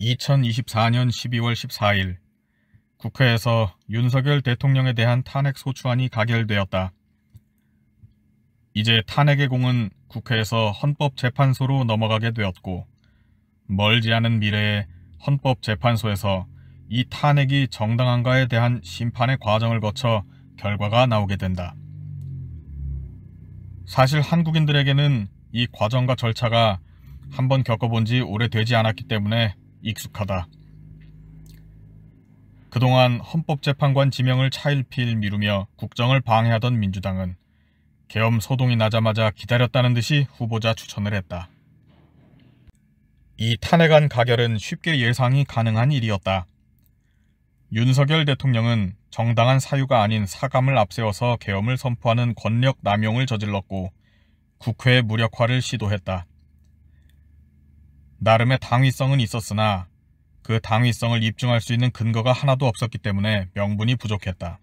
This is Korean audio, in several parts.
2024년 12월 14일 국회에서 윤석열 대통령에 대한 탄핵 소추안이 가결되었다. 이제 탄핵의 공은 국회에서 헌법재판소로 넘어가게 되었고, 멀지 않은 미래에 헌법재판소에서 이 탄핵이 정당한가에 대한 심판의 과정을 거쳐 결과가 나오게 된다. 사실 한국인들에게는 이 과정과 절차가 한번 겪어본 지 오래되지 않았기 때문에 익숙하다. 그동안 헌법재판관 지명을 차일피일 미루며 국정을 방해하던 민주당은 계엄 소동이 나자마자 기다렸다는 듯이 후보자 추천을 했다. 이 탄핵안 가결은 쉽게 예상이 가능한 일이었다. 윤석열 대통령은 정당한 사유가 아닌 사감을 앞세워서 계엄을 선포하는 권력 남용을 저질렀고 국회 무력화를 시도했다. 나름의 당위성은 있었으나 그 당위성을 입증할 수 있는 근거가 하나도 없었기 때문에 명분이 부족했다.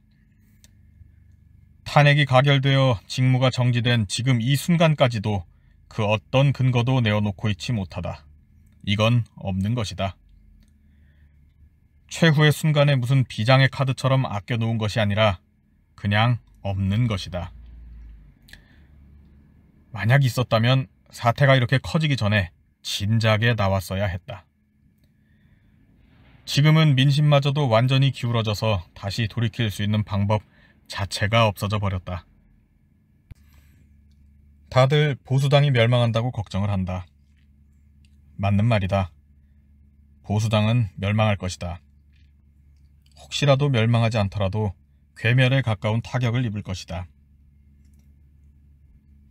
탄핵이 가결되어 직무가 정지된 지금 이 순간까지도 그 어떤 근거도 내어놓고 있지 못하다. 이건 없는 것이다. 최후의 순간에 무슨 비장의 카드처럼 아껴놓은 것이 아니라 그냥 없는 것이다. 만약 있었다면 사태가 이렇게 커지기 전에 진작에 나왔어야 했다. 지금은 민심마저도 완전히 기울어져서 다시 돌이킬 수 있는 방법 자체가 없어져 버렸다. 다들 보수당이 멸망한다고 걱정을 한다. 맞는 말이다. 보수당은 멸망할 것이다. 혹시라도 멸망하지 않더라도 괴멸에 가까운 타격을 입을 것이다.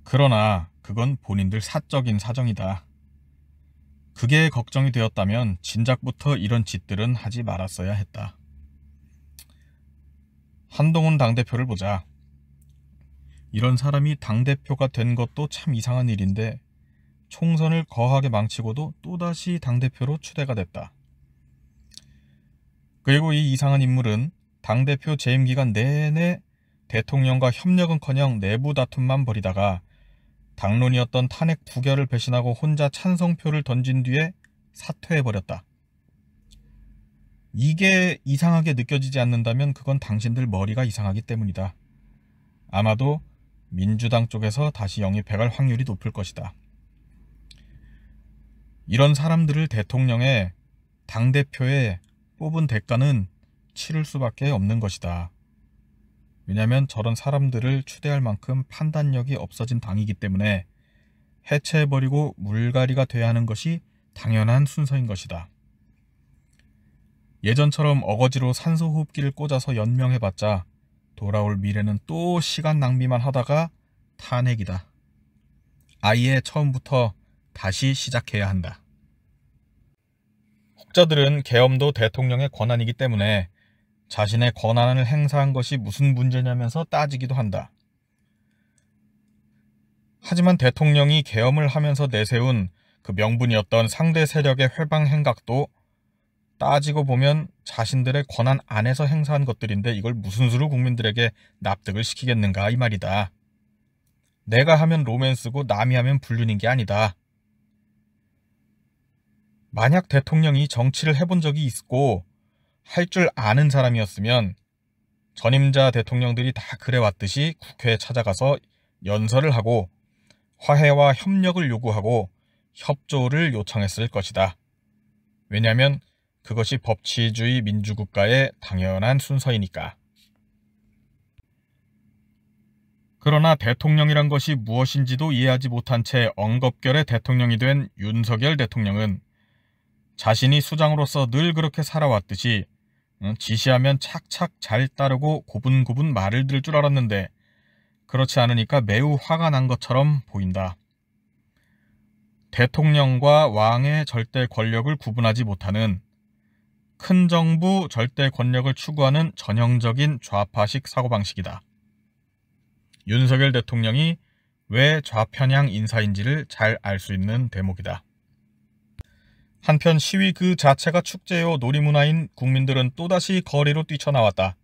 그러나 그건 본인들 사적인 사정이다. 그게 걱정이 되었다면 진작부터 이런 짓들은 하지 말았어야 했다. 한동훈 당대표를 보자. 이런 사람이 당대표가 된 것도 참 이상한 일인데 총선을 거하게 망치고도 또다시 당대표로 추대가 됐다. 그리고 이 이상한 인물은 당대표 재임 기간 내내 대통령과 협력은커녕 내부 다툼만 벌이다가 당론이었던 탄핵 부결을 배신하고 혼자 찬성표를 던진 뒤에 사퇴해버렸다. 이게 이상하게 느껴지지 않는다면 그건 당신들 머리가 이상하기 때문이다. 아마도 민주당 쪽에서 다시 영입해갈 확률이 높을 것이다. 이런 사람들을 대통령에 당대표에 뽑은 대가는 치를 수밖에 없는 것이다. 왜냐하면 저런 사람들을 추대할 만큼 판단력이 없어진 당이기 때문에 해체해버리고 물갈이가 돼야 하는 것이 당연한 순서인 것이다. 예전처럼 어거지로 산소호흡기를 꽂아서 연명해봤자 돌아올 미래는 또 시간 낭비만 하다가 탄핵이다. 아예 처음부터 다시 시작해야 한다. 혹자들은 계엄도 대통령의 권한이기 때문에 자신의 권한을 행사한 것이 무슨 문제냐면서 따지기도 한다. 하지만 대통령이 계엄을 하면서 내세운 그 명분이었던 상대 세력의 회방 행각도 따지고 보면 자신들의 권한 안에서 행사한 것들인데 이걸 무슨 수로 국민들에게 납득을 시키겠는가 이 말이다. 내가 하면 로맨스고 남이 하면 불륜인 게 아니다. 만약 대통령이 정치를 해본 적이 있고 할 줄 아는 사람이었으면 전임자 대통령들이 다 그래왔듯이 국회에 찾아가서 연설을 하고 화해와 협력을 요구하고 협조를 요청했을 것이다. 왜냐하면 그것이 법치주의 민주국가의 당연한 순서이니까. 그러나 대통령이란 것이 무엇인지도 이해하지 못한 채 엉겁결에 대통령이 된 윤석열 대통령은 자신이 수장으로서 늘 그렇게 살아왔듯이 지시하면 착착 잘 따르고 고분고분 말을 들을 줄 알았는데 그렇지 않으니까 매우 화가 난 것처럼 보인다. 대통령과 왕의 절대 권력을 구분하지 못하는 큰 정부 절대 권력을 추구하는 전형적인 좌파식 사고방식이다. 윤석열 대통령이 왜 좌편향 인사인지를 잘 알 수 있는 대목이다. 한편 시위 그 자체가 축제요 놀이문화인 국민들은 또다시 거리로 뛰쳐나왔다.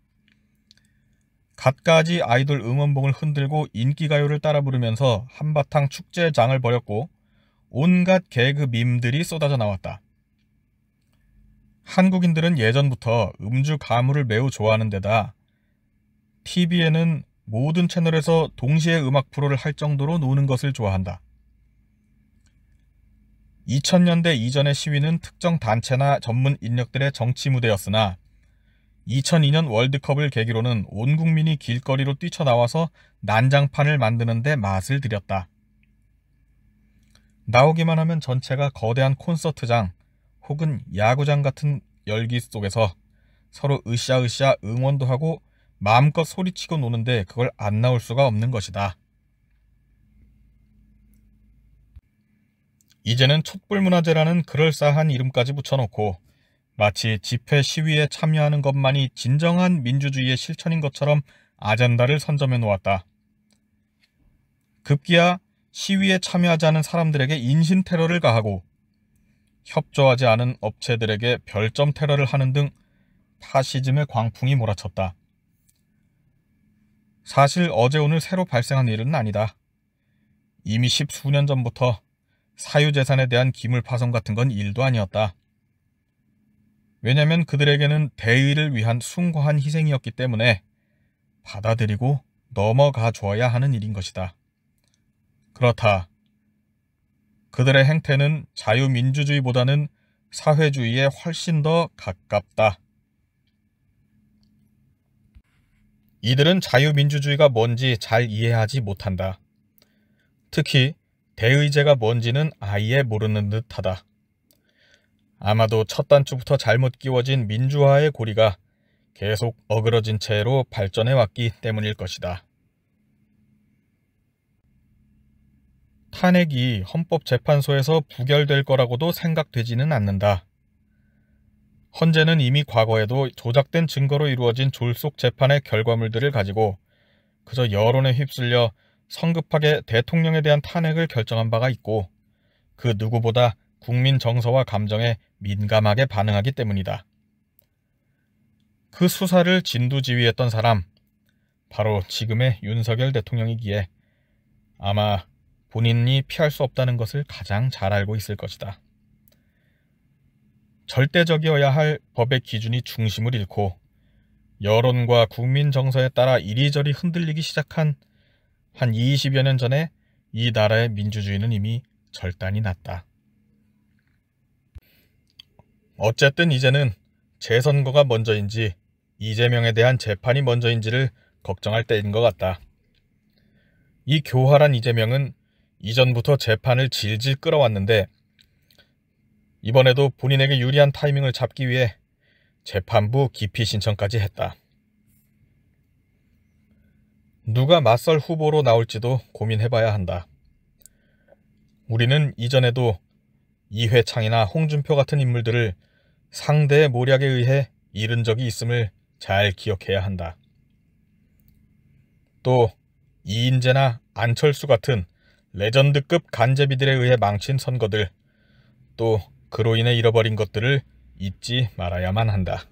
갖가지 아이돌 응원봉을 흔들고 인기가요를 따라 부르면서 한바탕 축제장을 벌였고 온갖 개그 밈들이 쏟아져 나왔다. 한국인들은 예전부터 음주 가무를 매우 좋아하는 데다 TV에는 모든 채널에서 동시에 음악 프로를 할 정도로 노는 것을 좋아한다. 2000년대 이전의 시위는 특정 단체나 전문 인력들의 정치 무대였으나 2002년 월드컵을 계기로는 온 국민이 길거리로 뛰쳐나와서 난장판을 만드는 데 맛을 들였다. 나오기만 하면 전체가 거대한 콘서트장 혹은 야구장 같은 열기 속에서 서로 으쌰으쌰 응원도 하고 마음껏 소리치고 노는데 그걸 안 나올 수가 없는 것이다. 이제는 촛불문화제라는 그럴싸한 이름까지 붙여놓고 마치 집회 시위에 참여하는 것만이 진정한 민주주의의 실천인 것처럼 아젠다를 선점해 놓았다. 급기야 시위에 참여하지 않은 사람들에게 인신 테러를 가하고 협조하지 않은 업체들에게 별점 테러를 하는 등 파시즘의 광풍이 몰아쳤다. 사실 어제 오늘 새로 발생한 일은 아니다. 이미 10수년 전부터 사유재산에 대한 기물 파손 같은 건 일도 아니었다. 왜냐하면 그들에게는 대의를 위한 숭고한 희생이었기 때문에 받아들이고 넘어가 줘야 하는 일인 것이다. 그렇다. 그들의 행태는 자유민주주의보다는 사회주의에 훨씬 더 가깝다. 이들은 자유민주주의가 뭔지 잘 이해하지 못한다. 특히 대의제가 뭔지는 아예 모르는 듯하다. 아마도 첫 단추부터 잘못 끼워진 민주화의 고리가 계속 어그러진 채로 발전해왔기 때문일 것이다. 탄핵이 헌법재판소에서 부결될 거라고도 생각되지는 않는다. 헌재는 이미 과거에도 조작된 증거로 이루어진 졸속 재판의 결과물들을 가지고 그저 여론에 휩쓸려 성급하게 대통령에 대한 탄핵을 결정한 바가 있고 그 누구보다 국민 정서와 감정에 민감하게 반응하기 때문이다. 그 수사를 진두지휘했던 사람, 바로 지금의 윤석열 대통령이기에 아마 본인이 피할 수 없다는 것을 가장 잘 알고 있을 것이다. 절대적이어야 할 법의 기준이 중심을 잃고 여론과 국민 정서에 따라 이리저리 흔들리기 시작한 한 20여 년 전에 이 나라의 민주주의는 이미 절단이 났다. 어쨌든 이제는 재선거가 먼저인지 이재명에 대한 재판이 먼저인지를 걱정할 때인 것 같다. 이 교활한 이재명은 이전부터 재판을 질질 끌어왔는데 이번에도 본인에게 유리한 타이밍을 잡기 위해 재판부 기피 신청까지 했다. 누가 맞설 후보로 나올지도 고민해봐야 한다. 우리는 이전에도 이회창이나 홍준표 같은 인물들을 상대의 모략에 의해 잃은 적이 있음을 잘 기억해야 한다. 또 이인재나 안철수 같은 레전드급 간제비들에 의해 망친 선거들, 또 그로 인해 잃어버린 것들을 잊지 말아야만 한다.